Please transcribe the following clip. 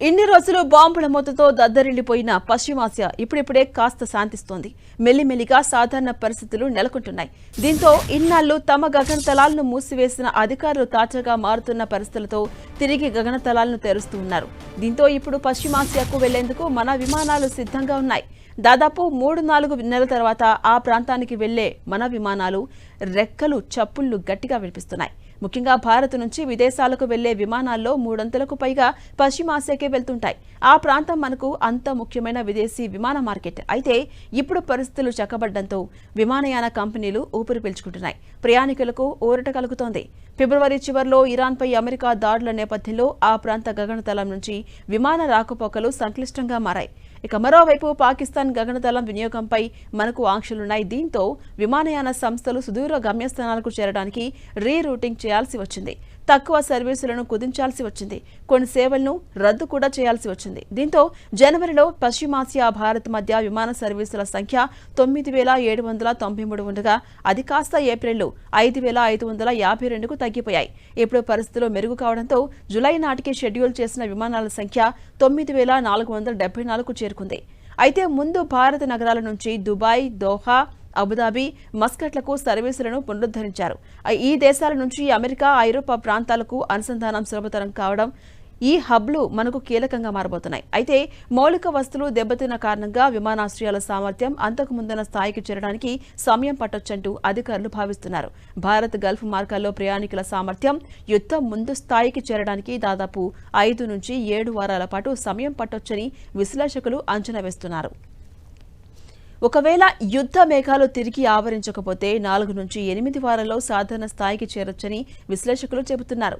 ఇన్ని రోజులు బాంబుల మూతతో దద్దరిల్లిపోయిన పశ్చిమాసియా ఇప్పుడిప్పుడే కాస్త శాంతిస్తోంది. మెల్లిమెల్లిగా సాధారణ పరిస్థితులు నెలకొంటున్నాయి. దీంతో ఇన్నాళ్లు తమ గగనతలాలను మూసివేసిన అధికారులు తాజాగా మారుతున్న పరిస్థితులతో తిరిగి గగనతలాలను తెరుస్తూ ఉన్నారు. దీంతో ఇప్పుడు పశ్చిమాసియాకు వెళ్లేందుకు మన విమానాలు సిద్ధంగా ఉన్నాయి. దాదాపు 3-4 నెలల తర్వాత ఆ ప్రాంతానికి వెళ్లే మన విమానాలు రెక్కలు చప్పుళ్లు గట్టిగా వినిపిస్తున్నాయి. ముఖ్యంగా భారత్ నుంచి విదేశాలకు వెళ్లే విమానాల్లో 300కు పైగా పశ్చిమాసియాకే వెళ్తుంటాయి. ఆ ప్రాంతం మనకు అంత ముఖ్యమైన విదేశీ విమాన మార్కెట్. అయితే ఇప్పుడు పరిస్థితులు చక్కబడ్డంతో విమానయాన కంపెనీలు ఊపిరి పీల్చుకుంటున్నాయి. ప్రయాణికులకు ఊరట కలుగుతోంది. ఫిబ్రవరి చివర్లో ఇరాన్పై అమెరికా దాడుల నేపథ్యంలో ఆ ప్రాంత గగనతలం నుంచి విమాన రాకపోకలు సంక్లిష్టంగా మారాయి. ఇక మరోవైపు పాకిస్తాన్ గగనతలం వినియోగంపై మనకు ఆంక్షలున్నాయి. దీంతో విమానయాన సంస్థలు సుదూర గమ్యస్థానాలకు చేరడానికి రీరూటింగ్ చేయాల్సి వచ్చింది. తక్కువ సర్వీసులను కుదించాల్సి వచ్చింది. కొన్ని సేవలను రద్దు కూడా చేయాల్సి వచ్చింది. దీంతో జనవరిలో పశ్చిమాసియా భారత్ మధ్య విమాన సర్వీసుల సంఖ్య 9,793 ఉండగా అది కాస్త ఏప్రిల్లో 5,552కు తగ్గిపోయాయి. ఇప్పుడు పరిస్థితులు మెరుగు కావడంతో జులై నాటికి షెడ్యూల్ చేసిన విమానాల సంఖ్య 9,474కు చేరుకుంది. అయితే ముందు భారత నగరాల నుంచి దుబాయ్, దోహా, అబుదాబి, మస్కట్లకు సర్వీసులను పునరుద్ధరించారు. ఈ దేశాల నుంచి అమెరికా, ఐరోపా ప్రాంతాలకు అనుసంధానం సులభతరం కావడం ఈ హబ్లు మనకు కీలకంగా మారబోతున్నాయి. అయితే మౌలిక వస్తువులు దెబ్బతిన్న కారణంగా విమానాశ్రయాల సామర్థ్యం అంతకు ముందున్న స్థాయికి చేరడానికి సమయం పట్టొచ్చంటూ అధికారులు భావిస్తున్నారు. భారత్ గల్ఫ్ మార్గాల్లో ప్రయాణికుల సామర్థ్యం యుద్ధం ముందు స్థాయికి చేరడానికి దాదాపు 5 నుంచి 7 వారాల పాటు సమయం పట్టొచ్చని విశ్లేషకులు అంచనా వేస్తున్నారు. ఒకవేళ యుద్ధ మేఘాలు తిరిగి ఆవరించకపోతే 4 నుంచి 8 వారాల్లో సాధారణ స్థాయికి చేరొచ్చని విశ్లేషకులు చెబుతున్నారు.